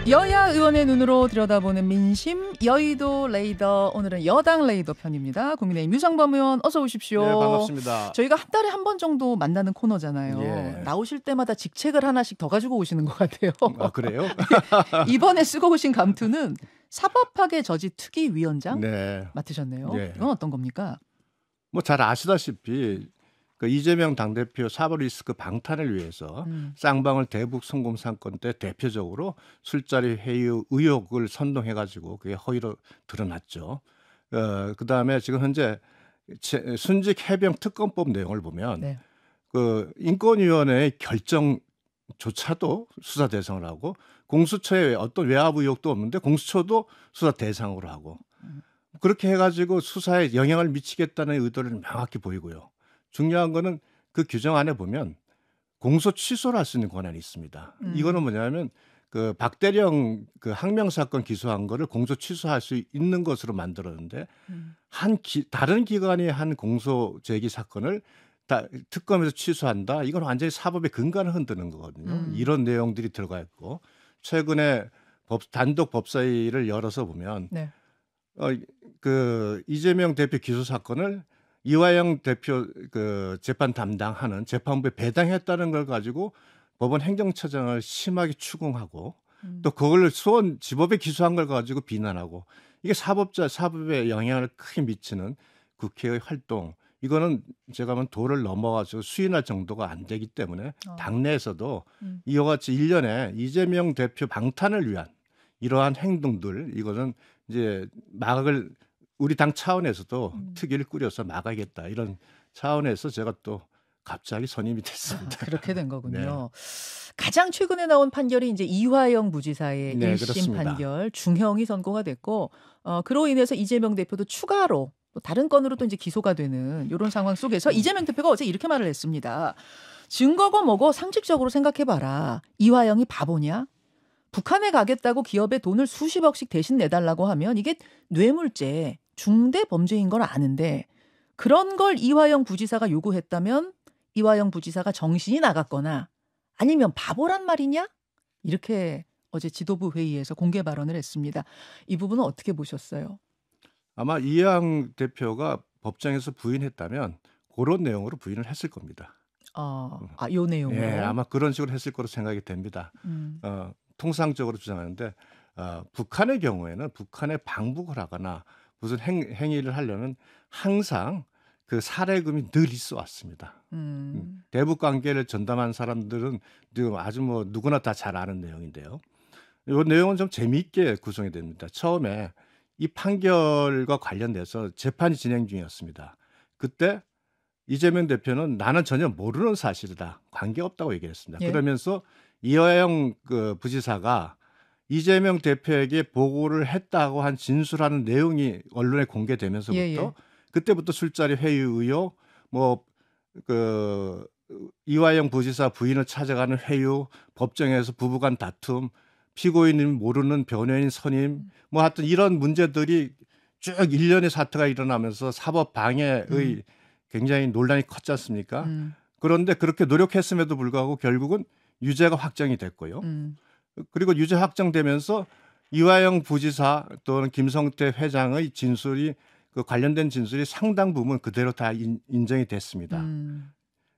여야 의원의 눈으로 들여다보는 민심 여의도 레이더, 오늘은 여당 레이더 편입니다. 국민의힘 유상범 의원 어서 오십시오. 네, 반갑습니다. 저희가 한 달에 한 번 정도 만나는 코너잖아요. 예. 나오실 때마다 직책을 하나씩 더 가지고 오시는 것 같아요. 아, 그래요? 이번에 쓰고 오신 감투는 사법학의 저지 특위위원장 네. 맡으셨네요. 예. 이건 어떤 겁니까? 뭐 잘 아시다시피 그 이재명 당대표 사법 리스크 방탄을 위해서 쌍방울 대북 송금 사건 때 대표적으로 술자리 회의 의혹을 선동해가지고 그게 허위로 드러났죠. 그다음에 지금 현재 순직 해병 특검법 내용을 보면 네. 그 인권위원회의 결정조차도 수사 대상을 하고 공수처에 어떤 외압 의혹도 없는데 공수처도 수사 대상으로 하고 그렇게 해가지고 수사에 영향을 미치겠다는 의도를 명확히 보이고요. 중요한 거는 그 규정 안에 보면 공소 취소를 할 수 있는 권한이 있습니다. 이거는 뭐냐면 그 박대령 그 항명 사건 기소한 거를 공소 취소할 수 있는 것으로 만들었는데 다른 기관이 한 공소 제기 사건을 특검에서 취소한다. 이건 완전히 사법의 근간을 흔드는 거거든요. 이런 내용들이 들어가 있고 최근에 단독 법사위를 열어서 보면 네. 그 이재명 대표 기소 사건을 이화영 대표 그 재판 담당하는 재판부에 배당했다는 걸 가지고 법원 행정처장을 심하게 추궁하고 또 그걸 지법에 기소한 걸 가지고 비난하고 이게 사법에 영향을 크게 미치는 국회의 활동 이거는 제가 보면 도를 넘어가서 수인할 정도가 안 되기 때문에 당내에서도 이와 같이 1년에 이재명 대표 방탄을 위한 이러한 행동들 이거는 이제 우리 당 차원에서도 특위를 꾸려서 막아야겠다 이런 차원에서 제가 또 갑자기 선임이 됐습니다. 그렇게 된 거군요. 네. 가장 최근에 나온 판결이 이제 이화영 부지사의 네, 1심 그렇습니다. 판결 중형이 선고가 됐고 그로 인해서 이재명 대표도 추가로 또 다른 건으로 또 이제 기소가 되는 이런 상황 속에서 이재명 대표가 어제 이렇게 말을 했습니다. 증거고 뭐고 상식적으로 생각해봐라. 이화영이 바보냐? 북한에 가겠다고 기업에 돈을 수십억씩 대신 내달라고 하면 이게 뇌물죄, 중대 범죄인 걸 아는데 그런 걸 이화영 부지사가 요구했다면 이화영 부지사가 정신이 나갔거나 아니면 바보란 말이냐? 이렇게 어제 지도부 회의에서 공개 발언을 했습니다. 이 부분은 어떻게 보셨어요? 아마 이화영 대표가 법정에서 부인했다면 그런 내용으로 부인을 했을 겁니다. 요 내용으로? 네, 아마 그런 식으로 했을 거로 생각이 됩니다. 통상적으로 주장하는데 북한의 경우에는 북한에 방북을 하거나 무슨 행위를 하려면 항상 그 사례금이 늘 있어 왔습니다. 대북 관계를 전담한 사람들은 아주 뭐 누구나 다 잘 아는 내용인데요. 이 내용은 좀 재미있게 구성이 됩니다. 처음에 이 판결과 관련돼서 재판이 진행 중이었습니다. 그때 이재명 대표는 나는 전혀 모르는 사실이다. 관계없다고 얘기했습니다. 예. 그러면서 이화영 그 부지사가 이재명 대표에게 보고를 했다고 한 진술하는 내용이 언론에 공개되면서부터 예. 그때부터 술자리 회의 의혹, 이화영 부지사 부인을 찾아가는 회유, 법정에서 부부간 다툼, 피고인이 모르는 변호인 선임, 하여튼 이런 문제들이 쭉 일련의 사태가 일어나면서 사법 방해의 굉장히 논란이 컸지 않습니까? 그런데 그렇게 노력했음에도 불구하고 결국은 유죄가 확정이 됐고요. 그리고 유죄 확정되면서 이화영 부지사 또는 김성태 회장의 진술이 그 관련된 진술이 상당 부분 그대로 다 인정이 됐습니다.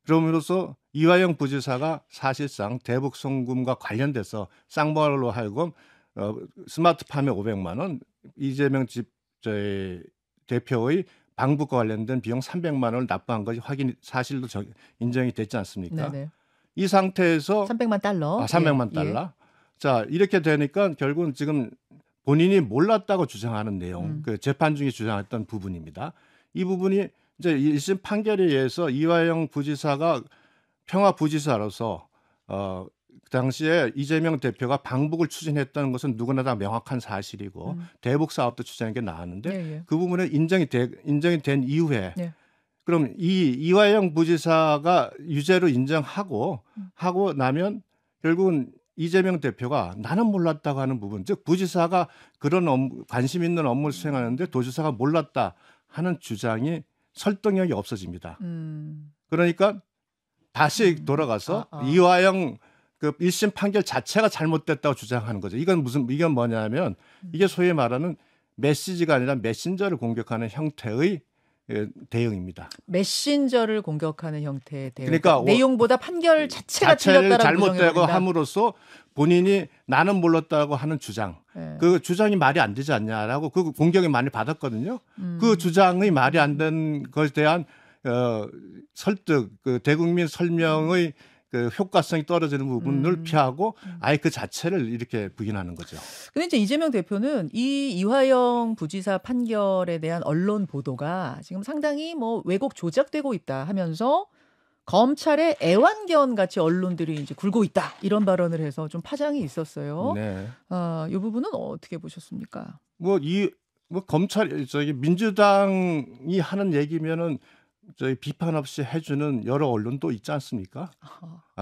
그럼으로써 이화영 부지사가 사실상 대북 송금과 관련돼서 쌍방울로 하여금 스마트팜에 500만 원, 이재명 대표의 방북과 관련된 비용 300만 원을 납부한 것이 사실도 인정이 됐지 않습니까? 네네. 이 상태에서 300만 달러. 300만 달러. 예. 자, 이렇게 되니까 결국은 지금 본인이 몰랐다고 주장하는 내용, 그 재판 중에 주장했던 부분입니다. 이 부분이 이제 1심 판결에 의해서 이화영 부지사가 평화부지사로서 그 당시에 이재명 대표가 방북을 추진했다는 것은 누구나 다 명확한 사실이고 대북 사업도 추진한 게 나왔는데 그 부분은 인정이 된 이후에 그럼 이화영 부지사가 유죄로 인정하고 하고 나면 결국은 이재명 대표가 나는 몰랐다고 하는 부분, 즉 부지사가 그런 관심 있는 업무를 수행하는데 도지사가 몰랐다 하는 주장이 설득력이 없어집니다. 그러니까 다시 돌아가서 이화영 그 1심 판결 자체가 잘못됐다고 주장하는 거죠. 이건 뭐냐면 이게 소위 말하는 메시지가 아니라 메신저를 공격하는 형태의 대응입니다. 메신저를 공격하는 형태의 대응. 그러니까 내용보다 판결 자체가 자체를 틀렸다라고 잘못되고 부정해버린다. 함으로써 본인이 나는 몰랐다고 하는 주장, 네. 그 주장이 말이 안 되지 않냐라고 그 공격을 많이 받았거든요. 그 주장의 말이 안 된 것에 대한 설득, 그 대국민 설명의 그 효과성이 떨어지는 부분을 피하고 아예 그 자체를 이렇게 부인하는 거죠. 근데 이제 이재명 대표는 이 이화영 부지사 판결에 대한 언론 보도가 지금 상당히 뭐 왜곡 조작되고 있다 하면서 검찰의 애완견 같이 언론들이 이제 굴고 있다 이런 발언을 해서 좀 파장이 있었어요. 네. 이 부분은 어떻게 보셨습니까? 뭐 검찰 민주당이 하는 얘기면은 저희 비판 없이 해주는 여러 언론도 있지 않습니까?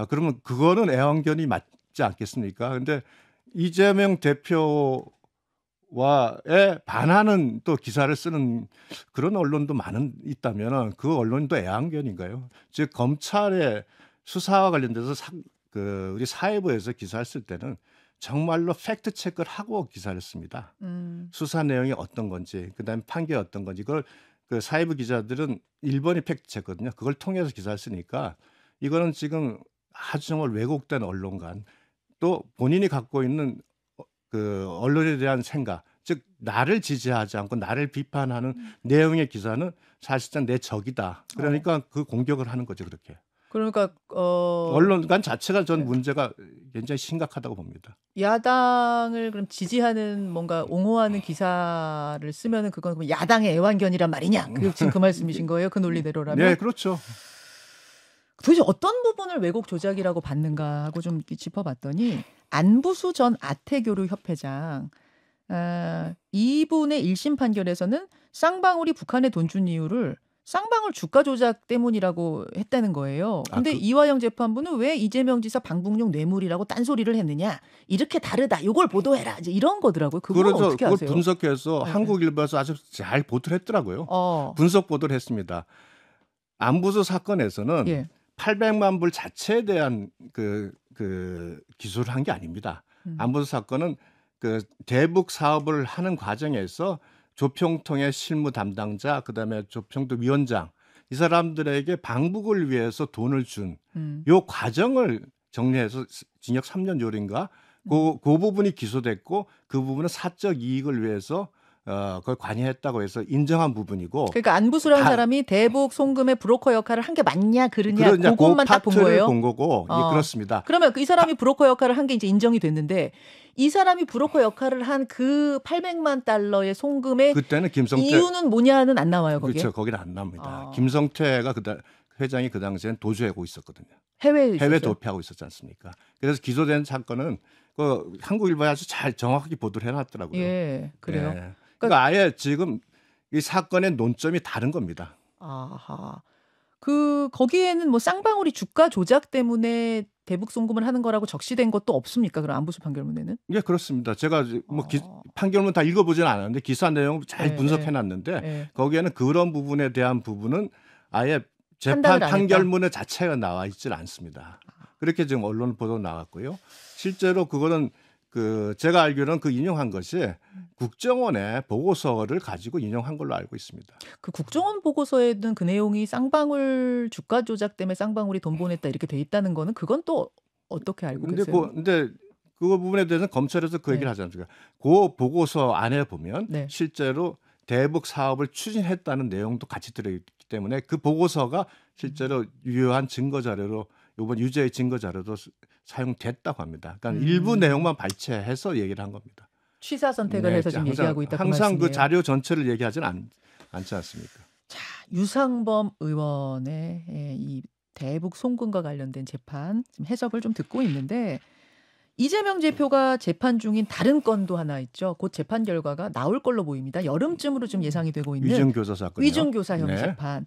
그러면 그거는 애완견이 맞지 않겠습니까? 근데 이재명 대표와에 반하는 또 기사를 쓰는 그런 언론도 있다면 그 언론도 애완견인가요? 즉 검찰의 수사와 관련돼서 우리 사회부에서 기사를 쓸 때는 정말로 팩트 체크를 하고 기사를 씁니다. 수사 내용이 어떤 건지, 그다음에 판결이 어떤 건지 그걸 그 사회부 기자들은 1번이 팩트 체크거든요. 그걸 통해서 기사를 쓰니까 이거는 지금 아주 정말 왜곡된 언론관 또 본인이 갖고 있는 그 언론에 대한 생각, 즉 나를 지지하지 않고 나를 비판하는 내용의 기사는 사실상 내 적이다. 그러니까 그 공격을 하는 거죠, 그렇게. 그러니까 언론관 자체가 전 문제가 굉장히 심각하다고 봅니다. 야당을 그럼 지지하는 뭔가 옹호하는 기사를 쓰면은 그건 야당의 애완견이란 말이냐? 지금 그 말씀이신 거예요? 그 논리대로라면? 네, 그렇죠. 도대체 어떤 부분을 왜곡 조작이라고 받는가 하고 좀 짚어봤더니 안부수 전 아태교류 협회장 이분의 1심 판결에서는 쌍방울이 북한에 돈 준 이유를 쌍방울 주가 조작 때문이라고 했다는 거예요. 근데 이화영 재판부는 왜 이재명 지사 방북용 뇌물이라고 딴소리를 했느냐. 이렇게 다르다. 이걸 보도해라. 이제 이런 거더라고요. 그건 어떻게 그걸 아세요? 분석해서 네. 한국일보에서 아주 잘 보도를 했더라고요. 분석 보도를 했습니다. 안부수 사건에서는 예. 800만 불 자체에 대한 그 기소를 한 게 아닙니다. 안부수 사건은 그 대북 사업을 하는 과정에서 조평통의 실무 담당자, 그다음에 조평통 위원장 이 사람들에게 방북을 위해서 돈을 준 요 과정을 정리해서 징역 3년 요리인가 그 부분이 기소됐고 그 부분은 사적 이익을 위해서 그걸 관여했다고 해서 인정한 부분이고. 그러니까 안부수라는 사람이 대북 송금의 브로커 역할을 한 게 맞냐 그러냐 그것만 딱 본 거예요. 본 거고 그렇습니다. 그러면 이 사람이 브로커 역할을 한 게 이제 인정이 됐는데 이 사람이 브로커 역할을 한 그 800만 달러의 송금의 그때는 김성태 이유는 뭐냐는 안 나와요 거기에. 그렇죠. 거기는 안 나옵니다. 김성태가 회장이 그 당시엔 도주하고 있었거든요. 해외 도피하고 있었지 않습니까? 그래서 기소된 사건은 그 한국일보에 아주 잘 정확하게 보도를 해놨더라고요. 예, 그래요. 네. 그러니까 아예 지금 이 사건의 논점이 다른 겁니다. 아하. 거기에는 뭐 쌍방울이 주가 조작 때문에 대북 송금을 하는 거라고 적시된 것도 없습니까? 그럼 안부수 판결문에는? 예, 그렇습니다. 제가 뭐 판결문 다 읽어보지는 않았는데 기사 내용 잘 분석해놨는데 거기에는 그런 부분에 대한 부분은 아예 재판 판결문의 자체가 나와 있질 않습니다. 그렇게 지금 언론 보도 나왔고요. 실제로 그거는 제가 알기로는 인용한 것이 국정원의 보고서를 가지고 인용한 걸로 알고 있습니다. 그 국정원 보고서에는 그 내용이 쌍방울 주가 조작 때문에 쌍방울이 돈 보냈다 이렇게 돼 있다는 거는 그건 또 어떻게 알고 계세요? 근데 그 부분에 대해서는 검찰에서 그 얘기를 하지 않습니까? 그 보고서 안에 보면 실제로 대북 사업을 추진했다는 내용도 같이 들어있기 때문에 그 보고서가 실제로 유효한 증거 자료로 이번 유죄의 증거 자료도 사용됐다고 합니다. 그러니까 일부 내용만 발췌해서 얘기를 한 겁니다. 취사 선택을 해서 지금 얘기하고 있다. 항상 그 자료 전체를 얘기하지는 않지 않습니까? 자, 유상범 의원의 이 대북 송금과 관련된 재판 지금 해석을 좀 듣고 있는데 이재명 대표가 재판 중인 다른 건도 하나 있죠. 곧 재판 결과가 나올 걸로 보입니다. 여름쯤으로 좀 예상이 되고 있는 위증교사 사건이요. 위증교사 혐의 재판.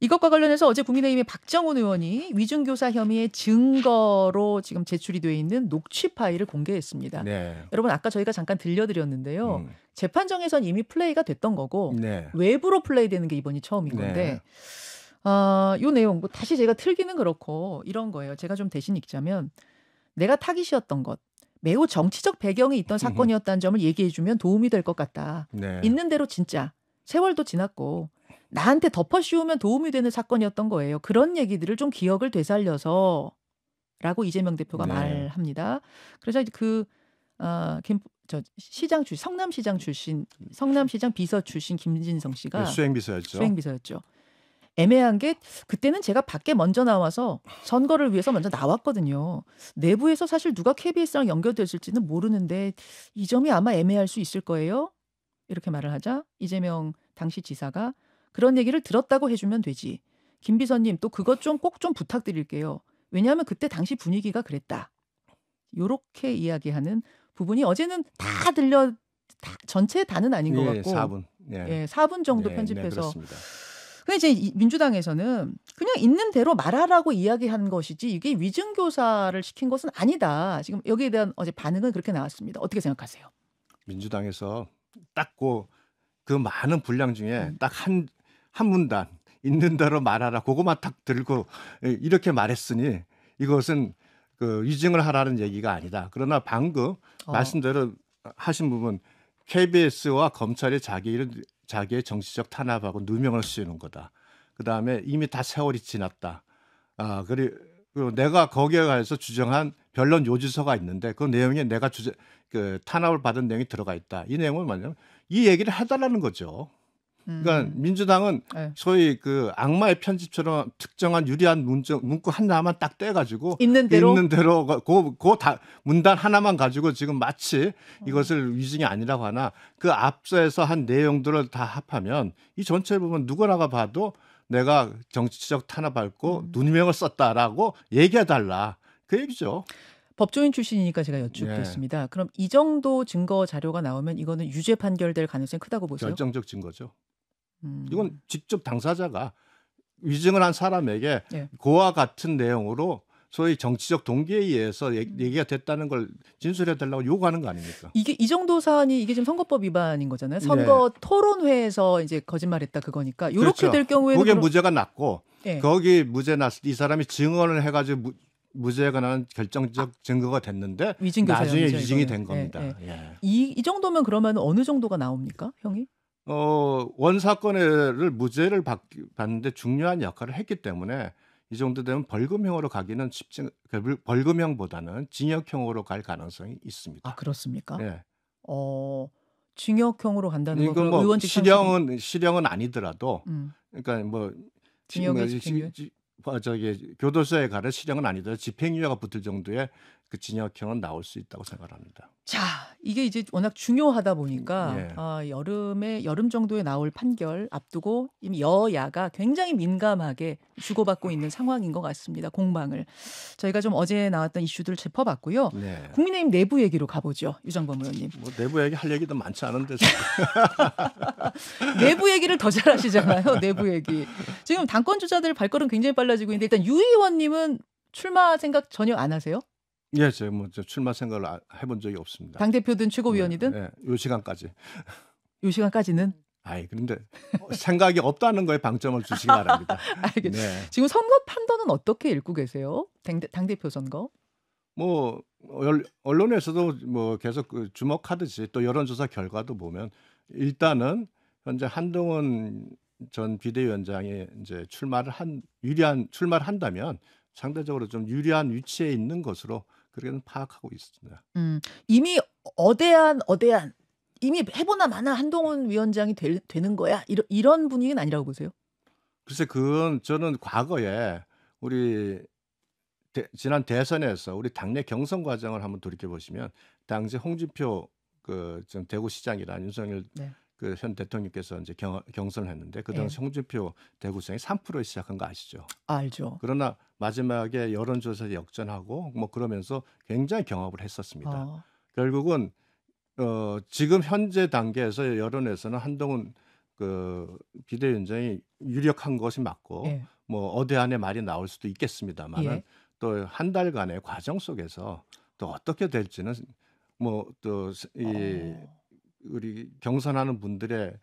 이것과 관련해서 어제 국민의힘의 박정훈 의원이 위증교사 혐의의 증거로 지금 제출이 돼 있는 녹취 파일을 공개했습니다. 여러분 아까 저희가 잠깐 들려드렸는데요. 재판정에선 이미 플레이가 됐던 거고 외부로 플레이되는 게 이번이 처음인 건데 이 내용 뭐 다시 제가 틀기는 그렇고 이런 거예요. 제가 좀 대신 읽자면 내가 타깃이었던 것, 매우 정치적 배경이 있던 사건이었다는 점을 얘기해주면 도움이 될 것 같다. 네. 있는 대로 진짜 세월도 지났고 나한테 덮어씌우면 도움이 되는 사건이었던 거예요. 그런 얘기들을 좀 기억을 되살려서 라고 이재명 대표가 네. 말합니다. 그래서 이제 성남시장 비서 출신 김진성 씨가 수행비서였죠. 수행비서였죠. 애매한 게 그때는 제가 밖에 먼저 나와서 선거를 위해서 먼저 나왔거든요. 내부에서 사실 누가 KBS랑 연결됐을지는 모르는데 이 점이 아마 애매할 수 있을 거예요. 이렇게 말을 하자 이재명 당시 지사가 그런 얘기를 들었다고 해주면 되지. 김 비서님 또 그것 좀 꼭 좀 부탁드릴게요. 왜냐하면 그때 당시 분위기가 그랬다. 요렇게 이야기하는 부분이 어제는 다 전체 다는 아닌 것 같고 4분. 예, 4분 정도 네, 편집해서 그렇습니다. 근데 이제 민주당에서는 그냥 있는 대로 말하라고 이야기한 것이지 이게 위증교사를 시킨 것은 아니다. 지금 여기에 대한 어제 반응은 그렇게 나왔습니다. 어떻게 생각하세요? 민주당에서 딱 그 많은 분량 중에 딱 한 문단 있는 대로 말하라. 그거만 딱 들고 이렇게 말했으니 이것은 그 위증을 하라는 얘기가 아니다. 그러나 방금 말씀대로 하신 부분 KBS와 검찰이 자기의 정치적 탄압하고 누명을 씌우는 거다. 그다음에 이미 다 세월이 지났다. 그리고 내가 거기에 가서 주장한 변론 요지서가 있는데 그 내용에 내가 탄압을 받은 내용이 들어가 있다. 이 내용은 뭐냐면 이 얘기를 해달라는 거죠. 그러니까 민주당은 네. 소위 그 악마의 편집처럼 특정한 유리한 문구 하나만 딱 떼가지고 있는 대로 문단 하나만 가지고 지금 마치 이것을 위증이 아니라고 하나 그 앞서에서 한 내용들을 다 합하면 이 전체 부분 누구나가 봐도 내가 정치적 탄압받고 누명을 썼다라고 얘기해달라 그 얘기죠. 법조인 출신이니까 제가 여쭙겠습니다. 그럼 이 정도 증거 자료가 나오면 이거는 유죄 판결될 가능성이 크다고 보세요? 결정적 증거죠. 이건 직접 당사자가 위증을 한 사람에게 그와 같은 내용으로 소위 정치적 동기에 의해서 얘기가 됐다는 걸 진술해달라고 요구하는 거 아닙니까? 이 정도 사안이 이게 지금 선거법 위반인 거잖아요. 선거 토론회에서 이제 거짓말했다 그거니까 이렇게 그렇죠. 될 경우에는 그게 무죄가 났고 거기 무죄 났을 때 이 사람이 증언을 해가지고 무죄가 나는 결정적 증거가 됐는데 나중에 위증이 된 겁니다. 이 정도면 그러면 어느 정도가 나옵니까, 형이? 원사건을 무죄를 받는데 중요한 역할을 했기 때문에 이 정도 되면 벌금형으로 가기는 벌금형보다는 징역형으로 갈 가능성이 있습니다. 아, 그렇습니까? 네. 징역형으로 간다는 건 이건 뭐 의원직 실형은 아니더라도 그러니까 뭐 교도소에 가는 실형은 아니더라도 집행유예가 붙을 정도의 그 징역형은 나올 수 있다고 생각합니다. 자, 이게 이제 워낙 중요하다 보니까 여름 정도에 나올 판결 앞두고 이미 여야가 굉장히 민감하게 주고받고 있는 상황인 것 같습니다. 공방을. 저희가 좀 어제 나왔던 이슈들을 짚어봤고요. 국민의힘 내부 얘기로 가보죠. 유정범 의원님. 뭐 내부 얘기 할 얘기도 많지 않은데. 내부 얘기를 더 잘하시잖아요. 내부 얘기. 지금 당권 주자들 발걸음 굉장히 빨라지고 있는데 일단 유 의원님은 출마 생각 전혀 안 하세요? 예, 제가 출마 생각을 해본 적이 없습니다. 당대표든 최고위원이든? 요 시간까지. 요 시간까지는? 그런데 생각이 없다는 거에 방점을 주시기 바랍니다. 알겠습니다. 지금 선거 판도는 어떻게 읽고 계세요? 당대표 선거? 뭐 언론에서도 뭐 계속 주목하듯이 또 여론조사 결과도 보면 일단은 현재 한동훈 전 비대위원장이 이제 출마를 한다면 상대적으로 좀 유리한 위치에 있는 것으로 그렇게는 파악하고 있습니다. 이미 어대한 이미 해보나 마나 한동훈 위원장이 되는 거야 이런 분위기는 아니라고 보세요? 글쎄 그건 저는 과거에 우리 지난 대선에서 우리 당내 경선 과정을 한번 돌이켜 보시면 당시 홍준표 전 대구시장이란 윤석열 그 현 대통령께서 이제 경선을 했는데 그 당시 홍준표 대구시장이 3%에 시작한 거 아시죠? 알죠. 그러나 마지막에 여론조사에 역전하고 뭐 그러면서 굉장히 경합을 했었습니다. 결국은 지금 현재 단계에서 여론에서는 한동훈 그 비대위원장이 유력한 것이 맞고 뭐 어대안의 말이 나올 수도 있겠습니다만은 또 한 달간의 과정 속에서 또 어떻게 될지는 뭐 또 우리 경선하는 분들의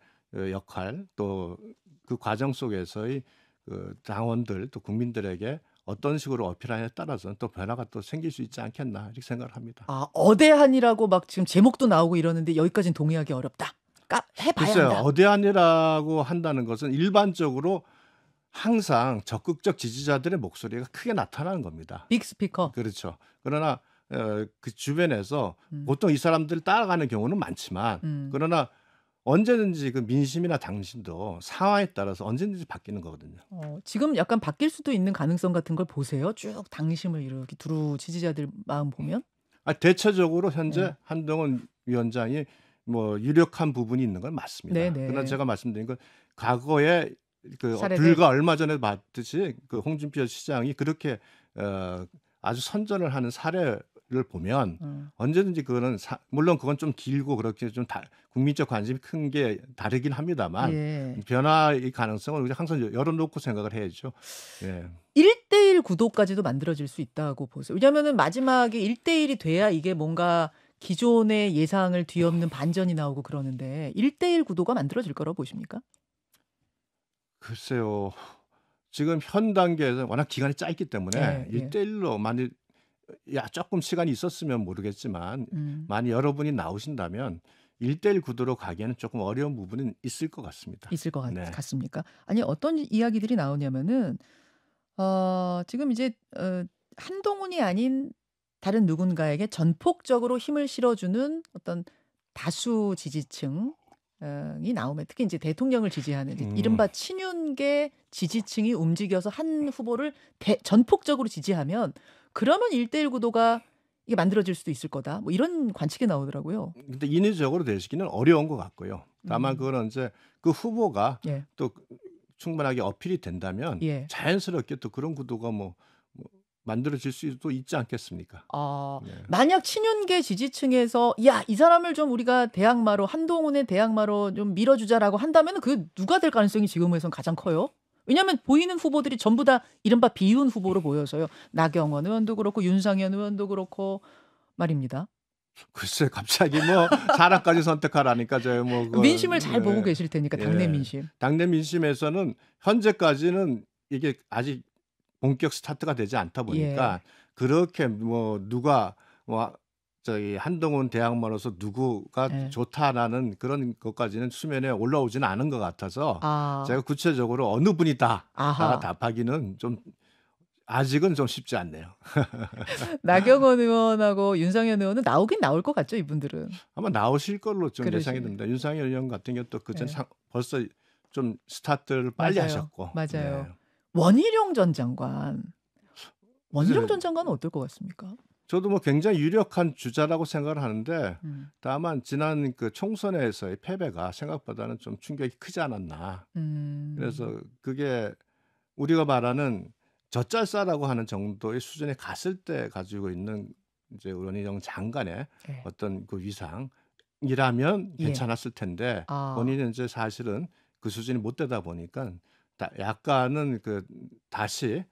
역할 또 그 과정 속에서의 그 당원들 또 국민들에게 어떤 식으로 어필하냐에 따라서 또 변화가 또 생길 수 있지 않겠나 이렇게 생각을 합니다. 아, 어대한이라고 막 지금 제목도 나오고 이러는데 여기까지는 동의하기 어렵다. 해봐야 글쎄요. 한다. 어대한이라고 한다는 것은 일반적으로 항상 적극적 지지자들의 목소리가 크게 나타나는 겁니다. 빅스피커. 그렇죠. 그러나 그 주변에서 음. 보통 이 사람들을 따라가는 경우는 많지만 그러나 언제든지 그 민심이나 당심도 상황에 따라서 언제든지 바뀌는 거거든요. 지금 약간 바뀔 수도 있는 가능성 같은 걸 보세요. 쭉 당심을 이렇게 두루 지지자들 마음 보면. 대체적으로 현재 네. 한동훈 위원장이 뭐 유력한 부분이 있는 건 맞습니다. 네네. 그러나 제가 말씀드린 건 과거에 그 사례들. 불과 얼마 전에 봤듯이 그 홍준표 시장이 그렇게 아주 선전을 하는 사례를 보면 언제든지 그거는 물론 그건 좀 길고 그렇게 좀 국민적 관심이 큰 게 다르긴 합니다만 예. 변화의 가능성을 우리가 항상 열어놓고 생각을 해야죠. 예. 1대1 구도까지도 만들어질 수 있다고 보세요. 왜냐하면 마지막에 1대1이 돼야 이게 뭔가 기존의 예상을 뒤엎는 반전이 나오고 그러는데 1대1 구도가 만들어질 거라고 보십니까? 글쎄요. 지금 현 단계에서 워낙 기간이 짧기 때문에 예. 1대1로 만일 조금 시간이 있었으면 모르겠지만 만약 여러분이 나오신다면 1대1 구도로 가기에는 조금 어려운 부분은 있을 것 같습니다. 있을 것 네. 같습니까? 아니 어떤 이야기들이 나오냐면은 지금 이제 한동훈이 아닌 다른 누군가에게 전폭적으로 힘을 실어주는 어떤 다수 지지층이 나오면 특히 이제 대통령을 지지하는 이른바 친윤계 지지층이 움직여서 한 후보를 전폭적으로 지지하면 그러면 1대1 구도가 이게 만들어질 수도 있을 거다. 뭐 이런 관측이 나오더라고요. 근데 인위적으로 되시기는 어려운 것 같고요. 다만 그거는 이제 그 후보가 예. 또 충분하게 어필이 된다면 예. 자연스럽게 또 그런 구도가 뭐 만들어질 수도 있지 않겠습니까? 네. 만약 친윤계 지지층에서 야, 이 사람을 좀 우리가 대항마로 한동훈의 대항마로 좀 밀어주자라고 한다면 그 누가 될 가능성이 지금에선 가장 커요? 왜냐하면 보이는 후보들이 전부 다 이른바 비윤 후보로 보여서요. 나경원 의원도 그렇고 윤상현 의원도 그렇고 말입니다. 글쎄 갑자기 뭐 사람까지 선택하라니까 저희 뭐 민심을 잘 보고 계실 테니까 당내 민심. 당내 민심에서는 현재까지는 이게 아직 본격 스타트가 되지 않다 보니까 그렇게 뭐 누가 뭐 저희 한동훈 대항마로서 누구가 좋다라는 그런 것까지는 수면에 올라오지는 않은 것 같아서 제가 구체적으로 어느 분이다 답하기는 좀 아직은 좀 쉽지 않네요. 나경원 의원하고 윤상현 의원은 나오긴 나올 것 같죠, 이분들은? 아마 나오실 걸로 좀 예상이 됩니다. 윤상현 의원 같은 경우 또 그전 벌써 좀 스타트를 빨리 하셨고. 맞아요. 네. 원희룡 전 장관. 원희룡 전 장관은 어떨 것 같습니까? 저도 뭐 굉장히 유력한 주자라고 생각을 하는데 다만 지난 그 총선에서의 패배가 생각보다는 좀 충격이 크지 않았나. 그래서 그게 우리가 말하는 젖잘싸라고 하는 정도의 수준에 갔을 때 가지고 있는 이제 원희룡 장관의 어떤 그 위상이라면 괜찮았을 텐데 본인은 이제 사실은 그 수준이 못 되다 보니까 약간은 그 다시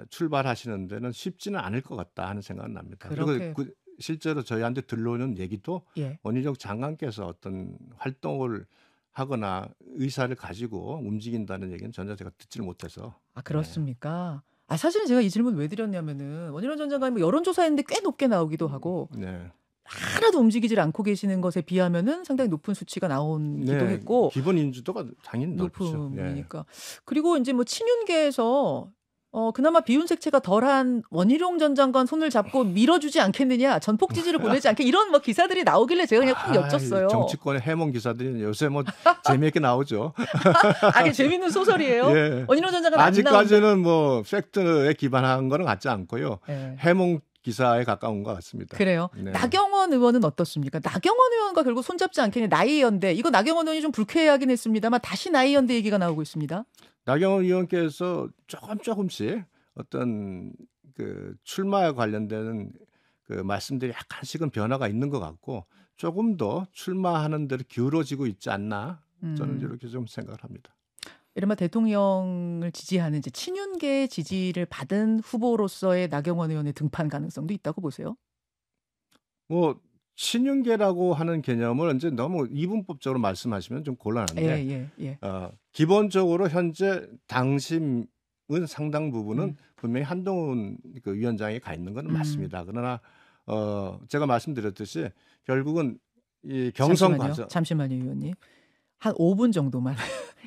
출발하시는 데는 쉽지는 않을 것 같다 하는 생각은 납니다. 그리고 실제로 저희한테 들려오는 얘기도 원희룡 장관께서 어떤 활동을 하거나 의사를 가지고 움직인다는 얘기는 전혀 제가 듣지를 못해서. 그렇습니까? 사실은 제가 이 질문 왜 드렸냐면은 원희룡 전 장관이 뭐 여론조사했는데 꽤 높게 나오기도 하고 하나도 움직이질 않고 계시는 것에 비하면은 상당히 높은 수치가 나오기도 했고 기본 인지도가 당연히 높으니까. 그리고 이제 뭐 친윤계에서 그나마 비윤 색채가 덜한 원희룡 전 장관 손을 잡고 밀어주지 않겠느냐, 전폭 지지를 보내지 않게 이런 뭐 기사들이 나오길래 제가 그냥 확 여쭸어요. 정치권의 해몽 기사들이 요새 뭐 재미있게 나오죠. 그게 재밌는 소설이에요. 원희룡 전 장관 아직까지는 뭐 팩트에 기반한 거는 같지 않고요. 해몽 기사에 가까운 것 같습니다. 그래요. 나경원 의원은 어떻습니까? 나경원 의원과 결국 손잡지 않겠냐, 나이 연대. 이거 나경원 의원이 좀 불쾌해하긴 했습니다만 다시 나이 연대 얘기가 나오고 있습니다. 나경원 의원께서 조금씩 어떤 그 출마에 관련되는 그 말씀들이 약간씩은 변화가 있는 것 같고 조금 더 출마하는 대로 기울어지고 있지 않나 저는 이렇게 좀 생각을 합니다. 이른바 대통령을 지지하는 이제 친윤계의 지지를 받은 후보로서의 나경원 의원의 등판 가능성도 있다고 보세요? 뭐 친윤계라고 하는 개념을 이제 너무 이분법적으로 말씀하시면 좀 곤란한데 기본적으로 현재 당심 상당 부분은 분명히 한동훈 그 위원장이 가 있는 건 맞습니다. 그러나 제가 말씀드렸듯이 결국은 이 경선 과정 잠시만요, 위원님. 한 5분 정도만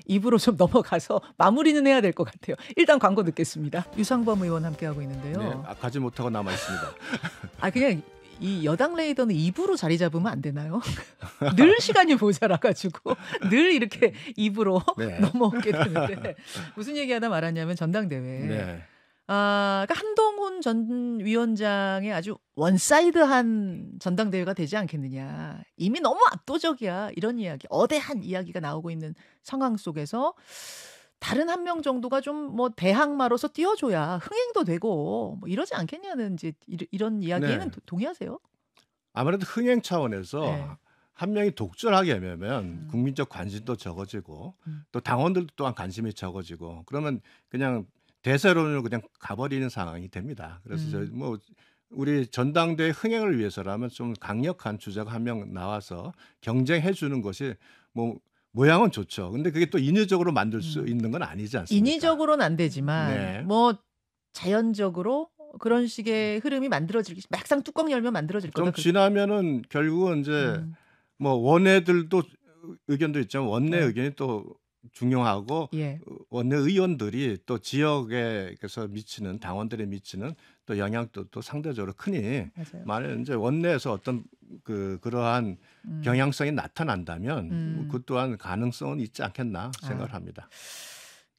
입으로 좀 넘어가서 마무리는 해야 될 것 같아요. 일단 광고 듣겠습니다. 유상범 의원 함께하고 있는데요. 네, 가지 못하고 남아 있습니다. 그냥 이 여당 레이더는 입으로 자리 잡으면 안 되나요? 늘 시간이 모자라가지고 늘 이렇게 입으로 네. 넘어오게 되는데 무슨 얘기하다 말았냐면 전당대회. 네. 그러니까 한동훈 전 위원장의 아주 원사이드한 전당대회가 되지 않겠느냐. 이미 너무 압도적이야. 이런 이야기, 어대한 이야기가 나오고 있는 상황 속에서 다른 한 명 정도가 좀 뭐 대항마로서 띄워줘야 흥행도 되고 뭐 이러지 않겠냐는 이제 이런 이야기에는 네. 동의하세요? 아무래도 흥행 차원에서 네. 한 명이 독주하게 되면 국민적 관심도 적어지고 또 당원들도 또한 관심이 적어지고 그러면 그냥 대세론으로 그냥 가버리는 상황이 됩니다. 그래서 뭐 우리 전당대회 흥행을 위해서라면 좀 강력한 주자가 한 명 나와서 경쟁해 주는 것이 뭐 모양은 좋죠. 근데 그게 또 인위적으로 만들 수 있는 건 아니지 않습니까? 인위적으로는 안 되지만 네. 뭐 자연적으로 그런 식의 흐름이 만들어질 막상 뚜껑 열면 만들어질 거다. 좀 지나면은 결국은 이제 뭐 원내들도 의견도 있지만 원내 의견이 또 중요하고 예. 원내 의원들이 또 지역에서 미치는 당원들에 미치는 또 영향도 또 상대적으로 크니 맞아요. 만약 이제 원내에서 어떤 그러한 경향성이 나타난다면 그 또한 가능성은 있지 않겠나 생각을 합니다.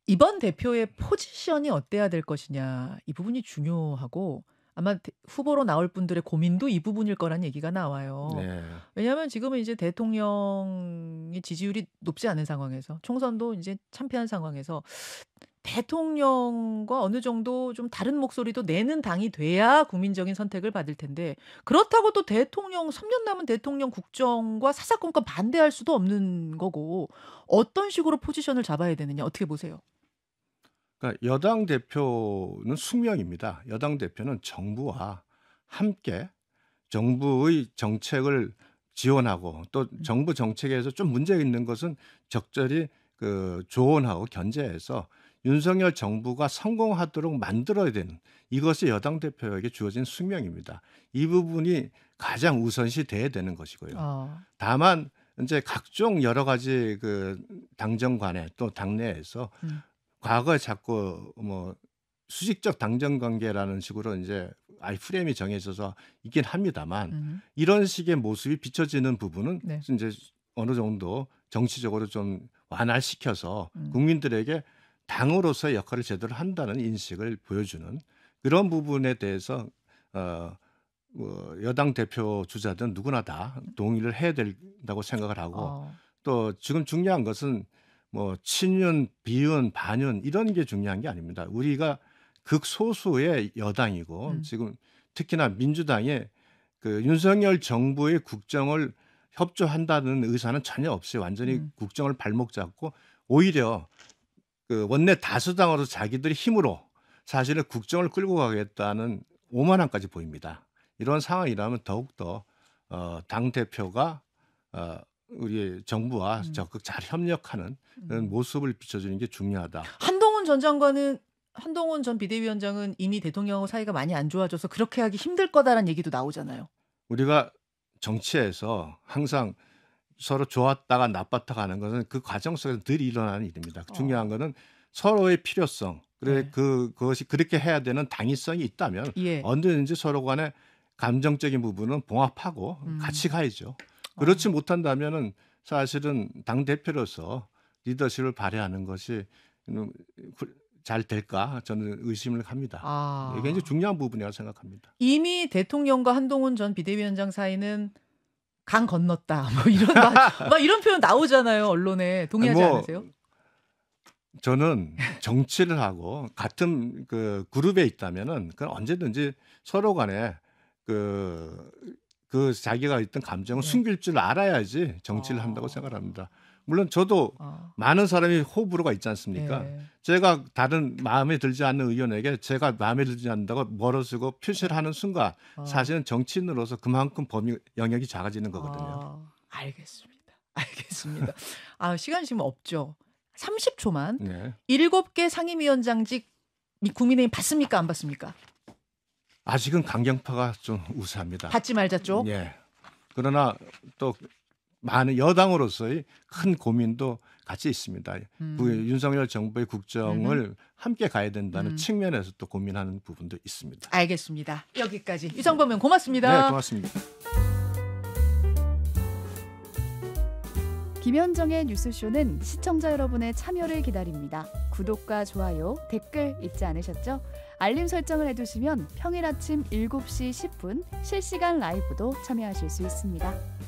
이번 대표의 포지션이 어때야 될 것이냐 이 부분이 중요하고 아마 후보로 나올 분들의 고민도 이 부분일 거란 얘기가 나와요. 네. 왜냐하면 지금은 이제 대통령의 지지율이 높지 않은 상황에서 총선도 이제 참패한 상황에서 대통령과 어느 정도 좀 다른 목소리도 내는 당이 돼야 국민적인 선택을 받을 텐데 그렇다고 또 대통령 3년 남은 대통령 국정과 사사건건 반대할 수도 없는 거고 어떤 식으로 포지션을 잡아야 되느냐 어떻게 보세요? 그러니까 여당 대표는 숙명입니다. 여당 대표는 정부와 함께 정부의 정책을 지원하고 또 정부 정책에서 좀 문제가 있는 것은 적절히 조언하고 견제해서 윤석열 정부가 성공하도록 만들어야 되는 이것이 여당 대표에게 주어진 숙명입니다. 이 부분이 가장 우선시 돼야 되는 것이고요. 다만 이제 각종 여러 가지 당정 간에 또 당내에서 과거에 자꾸 뭐 수직적 당정 관계라는 식으로 이제 프레임이 정해져서 있긴 합니다만 이런 식의 모습이 비춰지는 부분은 이제 어느 정도 정치적으로 좀 완화시켜서 국민들에게 당으로서의 역할을 제대로 한다는 인식을 보여주는 그런 부분에 대해서 여당 대표 주자들은 누구나 다 동의를 해야 된다고 생각을 하고 또 지금 중요한 것은 뭐 친윤, 비윤, 반윤 이런 게 중요한 게 아닙니다. 우리가 극소수의 여당이고 지금 특히나 민주당의 윤석열 정부의 국정을 협조한다는 의사는 전혀 없이 완전히 국정을 발목 잡고 오히려 원내 다수당으로 자기들의 힘으로 사실은 국정을 끌고 가겠다는 오만함까지 보입니다. 이런 상황이라면 더욱더 당 대표가 우리 정부와 적극 잘 협력하는 그런 모습을 비춰주는 게 중요하다. 한동훈 전 비대위원장은 이미 대통령하고 사이가 많이 안 좋아져서 그렇게 하기 힘들 거다라는 얘기도 나오잖아요. 우리가 정치에서 항상 서로 좋았다가 나빴다가 하는 것은 그 과정 속에서 늘 일어나는 일입니다. 중요한 것은 서로의 필요성, 그것이 그렇게 해야 되는 당위성이 있다면 언제든지 서로 간에 감정적인 부분은 봉합하고 같이 가야죠. 그렇지 못한다면은 사실은 당 대표로서 리더십을 발휘하는 것이 잘 될까 저는 의심을 합니다. 이게 이제 중요한 부분이라고 생각합니다. 이미 대통령과 한동훈 전 비대위원장 사이는 강 건넜다. 뭐 이런 표현 나오잖아요 언론에. 동의하지 않으세요? 저는 정치를 하고 같은 그룹에 있다면은 그건 언제든지 서로 간에 자기가 있던 감정을 숨길 줄 알아야지 정치를 한다고 생각합니다. 물론 저도 많은 사람이 호불호가 있지 않습니까? 제가 다른 마음에 들지 않는 의원에게 제가 마음에 들지 않는다고 멀어지고 표시를 하는 순간 사실은 정치인으로서 그만큼 범위 영역이 작아지는 거거든요. 알겠습니다. 시간이 지금 없죠. 30초만. 7개 상임위원장직 국민의힘 받습니까? 안 받습니까? 아직은 강경파가 좀 우세합니다. 받지 말자 쪽. 예. 그러나 또 많은 여당으로서의 큰 고민도 같이 있습니다. 윤석열 정부의 국정을 함께 가야 된다는 측면에서 또 고민하는 부분도 있습니다. 알겠습니다. 여기까지 유상범 의원 고맙습니다. 네, 고맙습니다. 김현정의 뉴스쇼는 시청자 여러분의 참여를 기다립니다. 구독과 좋아요, 댓글 잊지 않으셨죠? 알림 설정을 해두시면 평일 아침 7시 10분 실시간 라이브도 참여하실 수 있습니다.